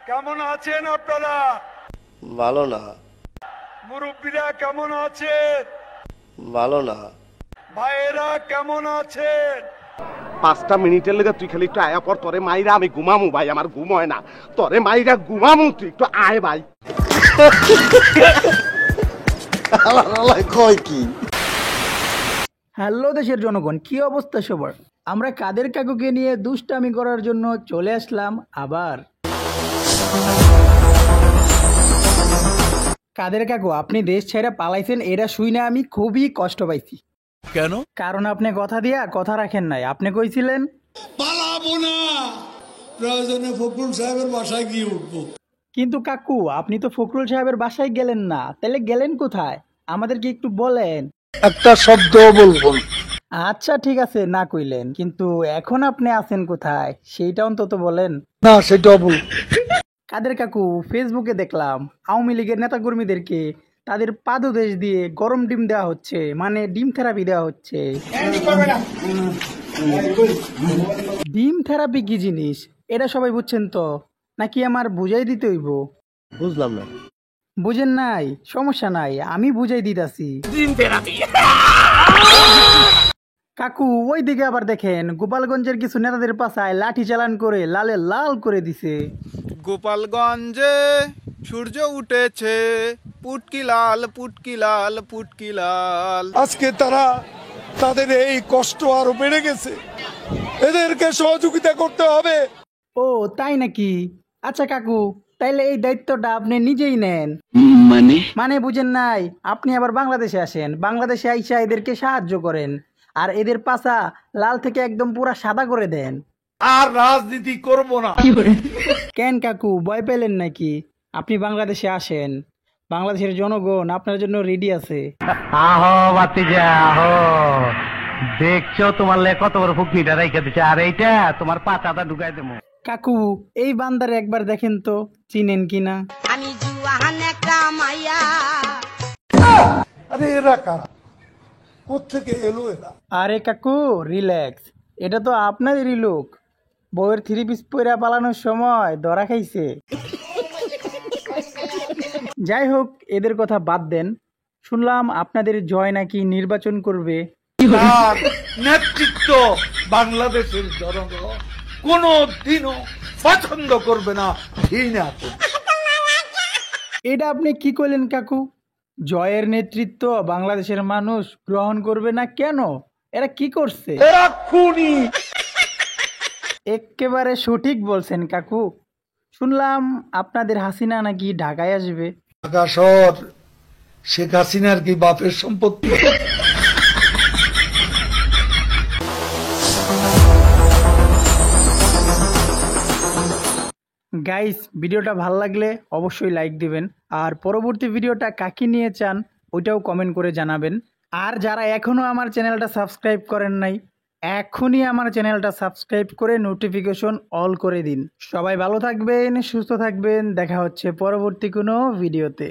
কেমন আছেন আপনারা? ভালো না। মুরব্বীরা কেমন আছেন? ভালো না। ভাইয়েরা কেমন আছেন? 5টা মিনিটের লেগে তুই খালি একটু আয়া পর, তোরে মাইরা আমি ঘুমামু ভাই, আমার ঘুম হয় না। তোরে মাইরা ঘুমামু, তুই একটু আয় ভাই। কয় কি? হ্যালো দেশের জনগণ, কি অবস্থা সবার? আমরা কাদের কাকুকে নিয়ে দুষ্টামি করার জন্য চলে আসলাম আবার। কাদের কাকু, আপনি দেশ ছেড়ে পালাইছেন, এটা শুনে আমি খুবই কষ্ট পাইছি। কেন? কারণ আপনি কথা দিয়া কথা রাখেন নাই। আপনি কইছিলেন পালাবো না, প্রয়োজনে ফখরুল সাহেবের বাসায় গিয়ে উঠবো। কিন্তু কাকু, আপনি তো ফখরুল সাহেবের বাসায় গেলেন না, তাহলে গেলেন কোথায়? আমাদেরকে একটু বলেন। একটা শব্দ বলবো না। আচ্ছা ঠিক আছে, না কইলেন, কিন্তু এখন আপনি আছেন কোথায় সেইটা অন্তত বলেন। না, সেটাও বল। কাদের কাকু, ফেসবুকে দেখলাম আওয়ামী লীগের নেতাকর্মীদেরকে তাদের পাদদেশ দিয়ে গরম ডিম দেওয়া হচ্ছে, মানে ডিম থেরাপি দেওয়া হচ্ছে। ডিম থেরাপি কি জিনিস এটা সবাই বুঝছেন তো, নাকি আমার বুঝাই দিতে হইব? বুঝলাম না। বুঝেন নাই? সমস্যা নাই, আমি বুঝাই দিতাছি। কাকু, ওই দিকে আবার দেখেন, গোপালগঞ্জের কিছু নেতাদের পাশায় লাঠি চালান করে লালে লাল করে দিছে। গোপালগঞ্জে সূর্য উঠেছে, পুটকি লাল পুটকি লাল পুটকি লাল। আজকে তারা তাদের এই কষ্ট আরো বেড়ে গেছে, এদেরকে সহযোগিতা করতে হবে। ও তাই নাকি? আচ্ছা কাকু, তাইলে এই দায়িত্বটা আপনি নিজেই নেন। মানে বুঝেন নাই? আপনি আবার বাংলাদেশে আসেন, বাংলাদেশে আইসা এদেরকে সাহায্য করেন, আর এদের পাছা লাল থেকে একদম পুরা সাদা করে দেন। আর রাজনীতি করব না। কেন কাকু, ভয় পেলেন নাকি? আপনি বাংলাদেশে আসেন, বাংলাদেশের জনগণ আপনার জন্য রেডি আছে। আহো বাতিজা আহো, দেখছো তোমার লে কত বড় ফুকনিটা রাইখা দিছে, আর এইটা তোমার পাতাটা ঢুকাই দেবো। কাকু, এই বান্দারে একবার দেখেন তো, চিনেন কিনা? আমি জুয়ান একটা মাইয়া। আরে এরা কারা? কোত্থেকে এলো এরা? আরে কাকু রিল্যাক্স, এটা তো আপনাদেরই লোক। বউয়ের 3 পিস পইরা পালানোর সময় ধরা খাইছে। যাই হোক, এদের কথা বাদ দেন। শুনলাম আপনাদের জয় নাকি নির্বাচন করবে। তার নেতৃত্ব বাংলাদেশের জনগণ কোনো দিনও পছন্দ করবে না, ঘৃণা করবে। এটা আপনি কি করলেন কাকু? জয়ের নেতৃত্ব বাংলাদেশের মানুষ গ্রহণ করবে না কেন? এরা কি করছে? এরা খুনি। একেবারে সঠিক বলছেন কাকু। শুনলাম আপনাদের হাসিনা নাকি ঢাকায় আসবে। ঢাকা শহর শেখ হাসিনার কি বাপের সম্পত্তি? গাইস, ভিডিওটা ভালো লাগলে অবশ্যই লাইক দিবেন, আর পরবর্তী ভিডিওটা কাকে নিয়ে চান ওইটাও কমেন্ট করে জানাবেন। আর যারা এখনো আমার চ্যানেলটা সাবস্ক্রাইব করেন নাই, এখনই আমার চ্যানেলটা সাবস্ক্রাইব করে নোটিফিকেশন অল করে দিন। সবাই ভালো থাকবেন, সুস্থ থাকবেন, দেখা হচ্ছে পরবর্তী কোনো ভিডিওতে।